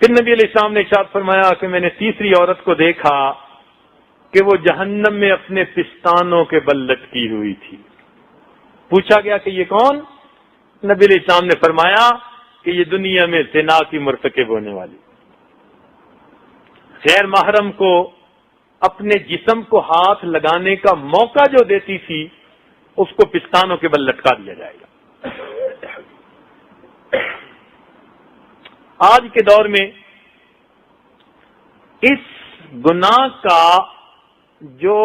پھر نبی علیہ السلام نے ارشاد فرمایا کہ میں نے تیسری عورت کو دیکھا کہ وہ جہنم میں اپنے پستانوں کے بل لٹکی ہوئی تھی. پوچھا گیا کہ یہ کون؟ نبی علیہ السلام نے فرمایا کہ یہ دنیا میں زنا کی مرتکب ہونے والی، غیر محرم کو اپنے جسم کو ہاتھ لگانے کا موقع جو دیتی تھی اس کو پستانوں کے بل لٹکا دیا جائے گا. آج کے دور میں اس گناہ کا جو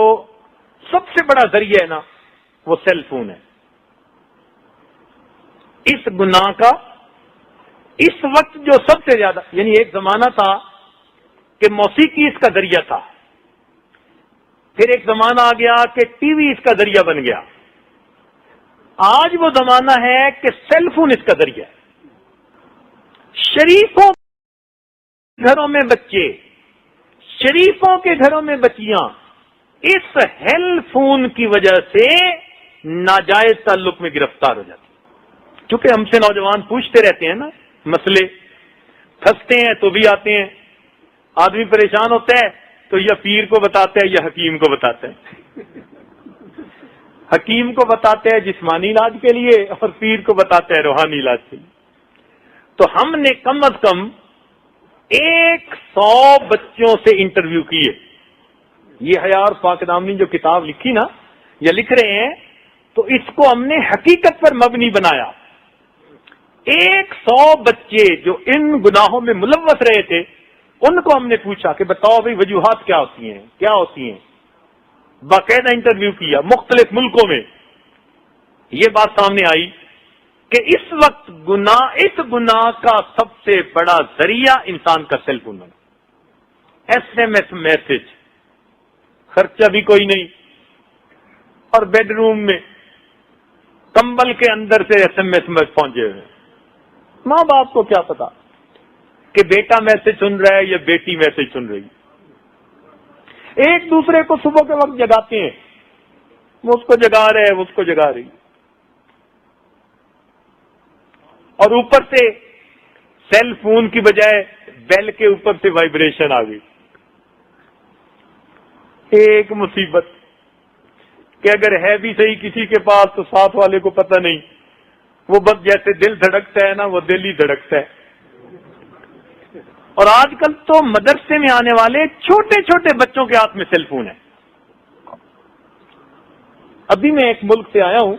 سب سے بڑا ذریعہ ہے نا وہ سیل فون ہے. اس گناہ کا اس وقت جو سب سے زیادہ، یعنی ایک زمانہ تھا کہ موسیقی اس کا ذریعہ تھا، پھر ایک زمانہ آ گیا کہ ٹی وی اس کا ذریعہ بن گیا، آج وہ زمانہ ہے کہ سیل فون اس کا ذریعہ ہے. شریفوں کے گھروں میں بچے، شریفوں کے گھروں میں بچیاں اس ہیل فون کی وجہ سے ناجائز تعلق میں گرفتار ہو جاتی. چونکہ ہم سے نوجوان پوچھتے رہتے ہیں نا مسئلے، پھنستے ہیں تو بھی آتے ہیں، آدمی پریشان ہوتا ہے تو یا پیر کو بتاتا ہے یا حکیم کو بتاتا ہے. حکیم کو بتاتے ہیں جسمانی علاج کے لیے اور پیر کو بتاتے ہیں روحانی علاج کے لیے. تو ہم نے کم از کم 100 بچوں سے انٹرویو کیے. یہ حیار پاک دامنی جو کتاب لکھی نا یا لکھ رہے ہیں تو اس کو ہم نے حقیقت پر مبنی بنایا. 100 بچے جو ان گناہوں میں ملوث رہے تھے ان کو ہم نے پوچھا کہ بتاؤ بھائی وجوہات کیا ہوتی ہیں، کیا ہوتی ہیں. باقاعدہ انٹرویو کیا مختلف ملکوں میں. یہ بات سامنے آئی کہ اس وقت اس گناہ کا سب سے بڑا ذریعہ انسان کا سیل فون بنا. SMS میسج، خرچہ بھی کوئی نہیں، اور بیڈ روم میں کمبل کے اندر سے SMS پہنچے ہوئے. ماں باپ کو کیا پتا کہ بیٹا میسج سن رہا ہے یا بیٹی میسج سن رہی. ایک دوسرے کو صبح کے وقت جگاتے ہیں، وہ اس کو جگا رہے ہے، وہ اس کو جگا رہی، اور اوپر سے سیل فون کی بجائے بیل کے اوپر سے وائبریشن آ گئی. ایک مصیبت کہ اگر ہے بھی صحیح کسی کے پاس تو ساتھ والے کو پتہ نہیں، وہ بس جیسے دل دھڑکتا ہے نا وہ دل ہی دھڑکتا ہے. اور آج کل تو مدرسے میں آنے والے چھوٹے چھوٹے بچوں کے ہاتھ میں سیل فون ہے. ابھی میں ایک ملک سے آیا ہوں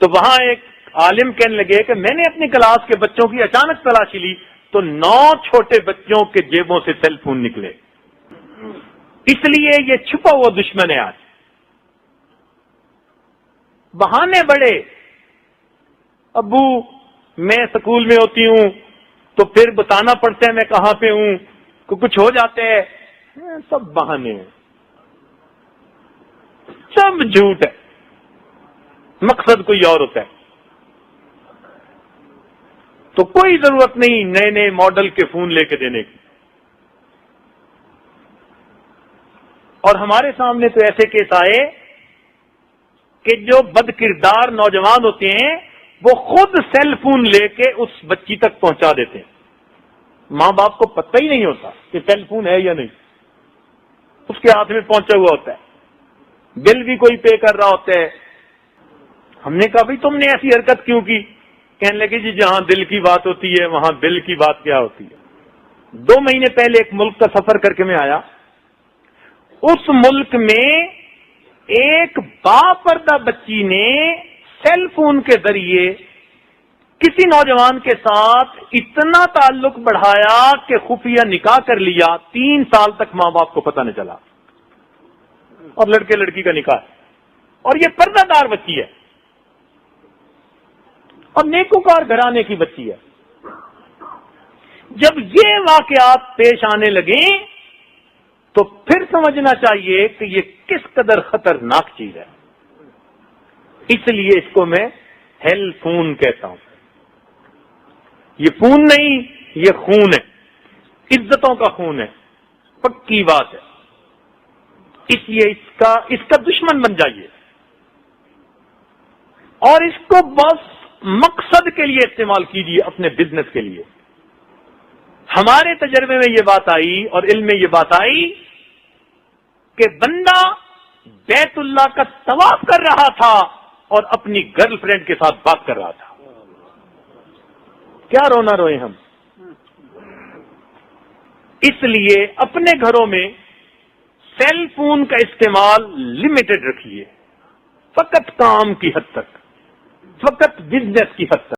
تو وہاں ایک عالم کہنے لگے کہ میں نے اپنی کلاس کے بچوں کی اچانک تلاشی لی تو 9 چھوٹے بچوں کے جیبوں سے سیل فون نکلے. اس لیے یہ چھپا ہوا دشمن ہے. آج بہانے بڑے، ابو میں سکول میں ہوتی ہوں تو پھر بتانا پڑتا ہے میں کہاں پہ ہوں، کچھ ہو جاتا ہے، سب بہانے ہیں، سب جھوٹ ہے، مقصد کوئی اور ہوتا ہے. تو کوئی ضرورت نہیں نئے نئے ماڈل کے فون لے کے دینے کی. اور ہمارے سامنے تو ایسے کیس آئے کہ جو بد کردار نوجوان ہوتے ہیں وہ خود سیل فون لے کے اس بچی تک پہنچا دیتے ہیں. ماں باپ کو پتہ ہی نہیں ہوتا کہ سیل فون ہے یا نہیں، اس کے ہاتھ میں پہنچا ہوا ہوتا ہے، بل بھی کوئی پے کر رہا ہوتا ہے. ہم نے کہا بھائی تم نے ایسی حرکت کیوں کی؟ کہنے لگے جی جہاں دل کی بات ہوتی ہے وہاں بل کی بات کیا ہوتی ہے. 2 مہینے پہلے ایک ملک کا سفر کر کے میں آیا. اس ملک میں ایک باپردہ بچی نے سیل فون کے ذریعے کسی نوجوان کے ساتھ اتنا تعلق بڑھایا کہ خفیہ نکاح کر لیا. 3 سال تک ماں باپ کو پتہ نہ چلا، اور لڑکے لڑکی کا نکاح ہے، اور یہ پردہ دار بچی ہے اور نیکوکار گھرانے کی بچی ہے. جب یہ واقعات پیش آنے لگے تو پھر سمجھنا چاہیے کہ یہ کس قدر خطرناک چیز ہے. اس لیے اس کو میں ہیل فون کہتا ہوں. یہ فون نہیں، یہ خون ہے، عزتوں کا خون ہے، پکی بات ہے. اس لیے اس کا دشمن بن جائیے اور اس کو بس مقصد کے لیے استعمال کیجیے، اپنے بزنس کے لیے. ہمارے تجربے میں یہ بات آئی اور علم میں یہ بات آئی کہ بندہ بیت اللہ کا طواف کر رہا تھا اور اپنی گرل فرینڈ کے ساتھ بات کر رہا تھا. کیا رونا روئے ہم. اس لیے اپنے گھروں میں سیل فون کا استعمال لمیٹڈ رکھیے، فقط کام کی حد تک، فقط بزنس کی حد تک.